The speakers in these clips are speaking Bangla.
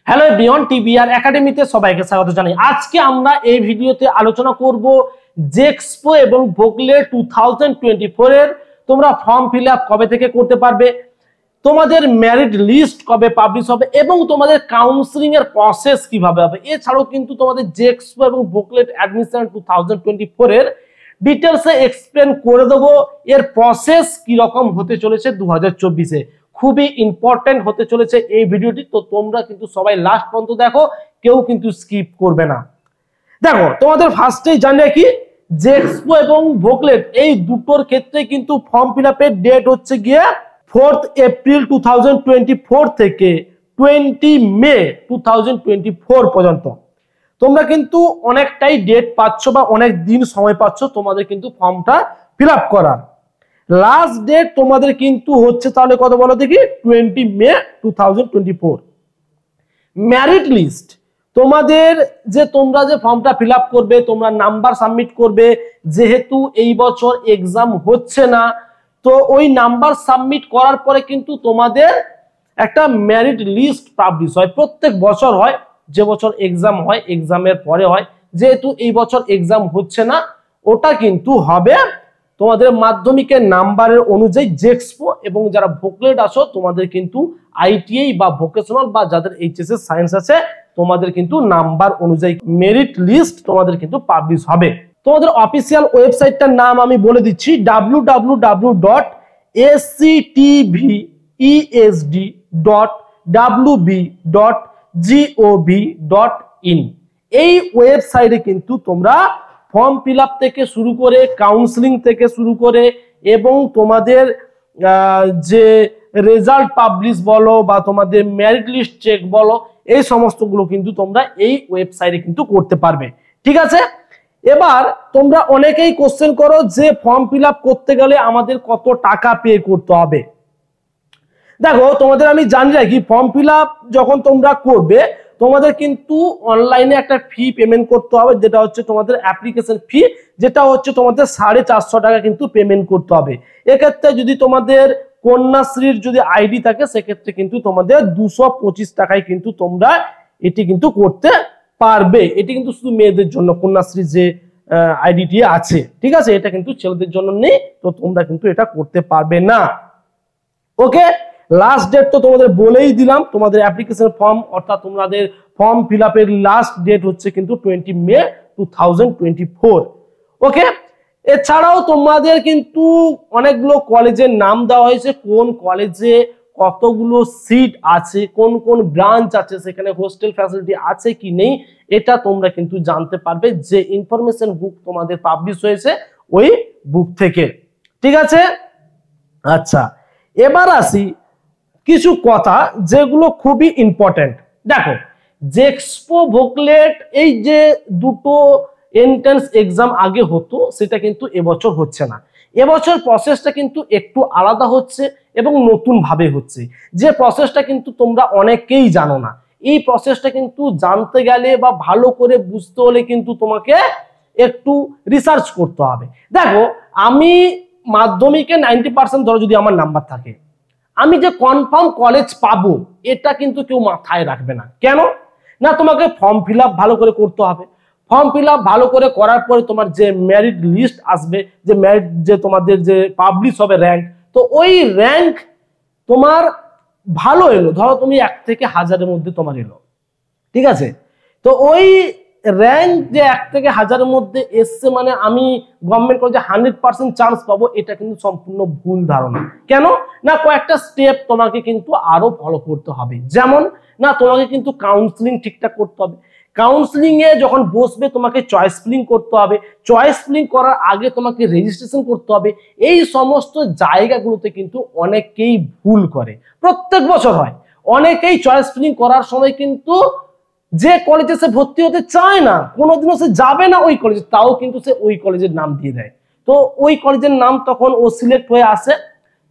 হ্যালো এভরিওয়ান, টিবিআর একাডেমিতে সবাইকে স্বাগত জানাই। আজকে আমরা এই ভিডিওতে আলোচনা করব জেএক্সপো এবং ভোগলে 2024 এর তোমরা ফর্ম ফিল আপ কবে থেকে করতে পারবে, তোমাদের মেরিট লিস্ট কবে পাবলিশ হবে এবং তোমাদের কাউন্সিলিং এর প্রসেস কিভাবে হবে। এছাড়াও কিন্তু তোমাদের জেএক্সপো এবং ভোগলেট অ্যাডমিশন 2024 এর ডিটেলসে এক্সপ্লেন করে দেবো। এর প্রসেস কি রকম হতে চলেছে 2024-এ, খুবই ইম্পর্টেন্ট হতে চলেছে এই ভিডিওটি। তো তোমরা কিন্তু সবাই লাস্ট পর্যন্ত দেখো, কেউ কিন্তু স্কিপ করবে না। দেখো, তোমাদের ফার্স্টেই জানিয়ে কি, জেএক্সপো এবং ভোগলেট এই দুটোর ক্ষেত্রে কিন্তু ফর্ম ফিল আপের ডেট হচ্ছে গিয়ে 4 এপ্রিল 2024 থেকে 20 মে 2024 পর্যন্ত। তোমরা কিন্তু অনেকটাই ডেট পাচ্ছ বা অনেক দিন সময় পাচ্ছ তোমাদের কিন্তু ফর্মটা ফিল আপ করার। লাস্ট ডেট তোমাদের কিন্তু হচ্ছে তাহলে কত বলো দেখি, 20 মে 2024। মেরিট লিস্ট তোমাদের যে তোমরা যে ফর্মটা ফিল আপ করবে, তোমরা নাম্বার সাবমিট করবে, যেহেতু এই বছর এক্সাম হচ্ছে না, তো ওই নাম্বার সাবমিট করার পরে কিন্তু তোমাদের একটা মেরিট লিস্ট পাবলিশ হয়। প্রত্যেক বছর হয়, যে বছর এক্সাম হয় এক্সামের পরে হয়। যেহেতু এই বছর এক্সাম হচ্ছে না, ওটা কিন্তু হবে তোমাদের মাধ্যমিকের নাম্বারের অনুযায়ী জেএক্সপো, এবং যারা ভোগলেট আসো তোমাদের কিন্তু আইটিআই বা ভোকেশনাল বা যাদের এইচএসএস সায়েন্স আছে তোমাদের কিন্তু নাম্বার অনুযায়ী মেরিট লিস্ট তোমাদের কিন্তু পাবলিশ হবে। তোমাদের অফিসিয়াল ওয়েবসাইটটার নাম আমি বলে দিচ্ছি, www.actv.wb.gov.in। এই ওয়েবসাইটে কিন্তু তোমরা ফর্ম ফিল আপ থেকে শুরু করে কাউন্সিলিং থেকে শুরু করে এবং তোমাদের যে রেজাল্ট পাবলিশ বলো বা তোমাদের মেরিট লিস্ট চেক বলো, এই সমস্তগুলো কিন্তু তোমরা এই ওয়েবসাইটে কিন্তু করতে পারবে। ঠিক আছে, এবার তোমরা অনেকেই কোশ্চেন করো যে ফর্ম ফিল আপ করতে গেলে আমাদের কত টাকা পে করতে হবে। দেখো, তোমাদের আমি জানি রাখি, ফর্ম ফিল আপ যখন তোমরা করবে তোমাদের কিন্তু অনলাইনে একটা ফি পেমেন্ট করতে হবে, যেটা হচ্ছে তোমাদের অ্যাপ্লিকেশন ফি, যেটা হচ্ছে তোমাদের 450 টাকা কিন্তু পেমেন্ট করতে হবে। এক্ষেত্রে যদি তোমাদের কন্যাশ্রীর যদি আইডি থাকে সেক্ষেত্রে কিন্তু তোমাদের 225 টাকায় কিন্তু তোমরা এটি কিন্তু করতে পারবে। এটি কিন্তু শুধু মেয়েদের জন্য কন্যাশ্রী যে আইডিটি আছে, ঠিক আছে, এটা কিন্তু ছেলেদের জন্য নেই, তো তোমরা কিন্তু এটা করতে পারবে না। ওকে, লাস্ট ডেট তো তোমাদের বলেই দিলাম, তোমাদের অ্যাপ্লিকেশন ফর্ম অর্থাৎ তোমাদের ফর্ম ফিল আপের লাস্ট ডেট হচ্ছে কিন্তু 20 মে 2024। ওকে, এছাড়াও তোমাদের কিন্তু অনেকগুলো কলেজের নাম দেওয়া হয়েছে, কোন কলেজে কতগুলো সিট আছে, কোন কোন ব্রাঞ্চ আছে, সেখানে হোস্টেল ফ্যাসিলিটি আছে কি নেই, এটা তোমরা কিন্তু জানতে পারবে যে ইনফরমেশন বুক তোমাদের পাবলিশ হয়েছে ওই বুক থেকে। ঠিক আছে, আচ্ছা, এবার আসি কিছু কথা যেগুলো খুবই ইম্পর্টেন্ট। দেখো, জেএক্সপো ভোগলেট এই যে দুটো এন্ট্রান্স এক্সাম আগে হতো সেটা কিন্তু এবছর হচ্ছে না। এবছর প্রসেসটা কিন্তু একটু আলাদা হচ্ছে এবং নতুন ভাবে হচ্ছে, যে প্রসেসটা কিন্তু তোমরা অনেকেই জানো না। এই প্রসেসটা কিন্তু জানতে গেলে বা ভালো করে বুঝতে হলে কিন্তু তোমাকে একটু রিসার্চ করতে হবে। দেখো, আমি মাধ্যমিকে 90% ধরো যদি আমার নাম্বার থাকে, আমি যে কনফার্ম কলেজ পাবো এটা কিন্তু কেউ মাথায় রাখবে না। কেন না, তোমাকে ফর্ম ফিল আপ ভালো করে করতে হবে। ফর্ম ফিল আপ ভালো করে করার পরে তোমার যে মেরিট লিস্ট আসবে, যে মেরিট যে তোমাদের যে পাবলিশ হবে র্যাঙ্ক, তো ওই র্যাঙ্ক তোমার ভালো এলো, ধরো তুমি 1 থেকে 1000-এর মধ্যে তোমার এলো, ঠিক আছে, তো ওই র্যাঙ্ক যে 1 থেকে 1000-এর মধ্যে এসছে মানে আমি গভর্নমেন্ট কলেজে 100% চান্স পাবো, এটা কিন্তু সম্পূর্ণ ভুল ধারণা। কেন না, কয়েকটা স্টেপ তোমাকে কিন্তু আরো ফলো করতে হবে। যেমন না, তোমাকে কিন্তু কাউন্সিলিং ঠিকঠাক করতে হবে। কাউন্সিলিং এ যখন বসবে তোমাকে চয়েস ফিলিং করতে হবে। চয়েস ফিলিং করার আগে তোমাকে রেজিস্ট্রেশন করতে হবে। এই সমস্ত জায়গাগুলোতে কিন্তু অনেকেই ভুল করে, প্রত্যেক বছর হয়। অনেকেই চয়েস ফিলিং করার সময় কিন্তু যে কলেজে সে ভর্তি হতে চায় না, কোনোদিনও সে যাবে না ওই কলেজে, তাও কিন্তু সে ওই কলেজের নাম দিয়ে দেয়। তো ওই কলেজের নাম তখন ও সিলেক্ট হয়ে আসে,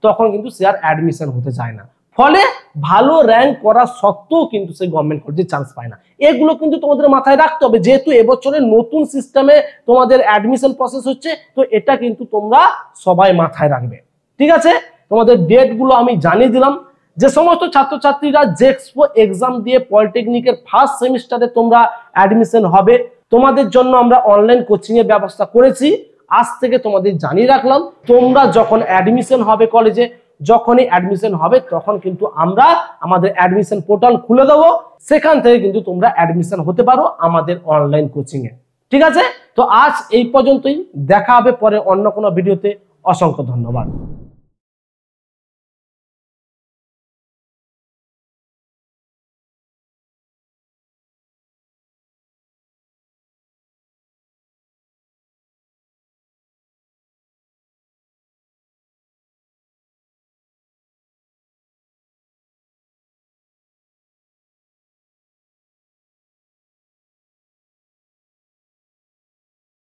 তখন কিন্তু সে আর অ্যাডমিশন হতে চায় না, ফলে ভালো র্যাঙ্ক করা সত্ত্বেও কিন্তু সে গভর্নমেন্ট কলেজে চান্স পায় না। এগুলো কিন্তু তোমাদের মাথায় রাখতে হবে, যেহেতু এবছরের নতুন সিস্টেমে তোমাদের অ্যাডমিশন প্রসেস হচ্ছে, তো এটা কিন্তু তোমরা সবাই মাথায় রাখবে। ঠিক আছে, তোমাদের ডেট গুলো আমি জানিয়ে দিলাম, যে সমস্ত ছাত্রছাত্রীরা জেক্সপো এক্সাম দিয়ে পলিটেকনিকের ফার্স্ট সেমিস্টারে তোমরা অ্যাডমিশন হবে, তোমাদের জন্য আমরা অনলাইন কোচিং এর ব্যবস্থা করেছি। আজ থেকে তোমাদের জানিয়ে রাখলাম, তোমরা যখন অ্যাডমিশন হবে কলেজে, যখনই অ্যাডমিশন হবে তখন কিন্তু আমরা আমাদের অ্যাডমিশন পোর্টাল খুলে দেবো, সেখান থেকে কিন্তু তোমরা অ্যাডমিশন হতে পারো আমাদের অনলাইন কোচিং এ। ঠিক আছে, তো আজ এই পর্যন্তই, দেখা হবে পরে অন্য কোনো ভিডিওতে। অসংখ্য ধন্যবাদ।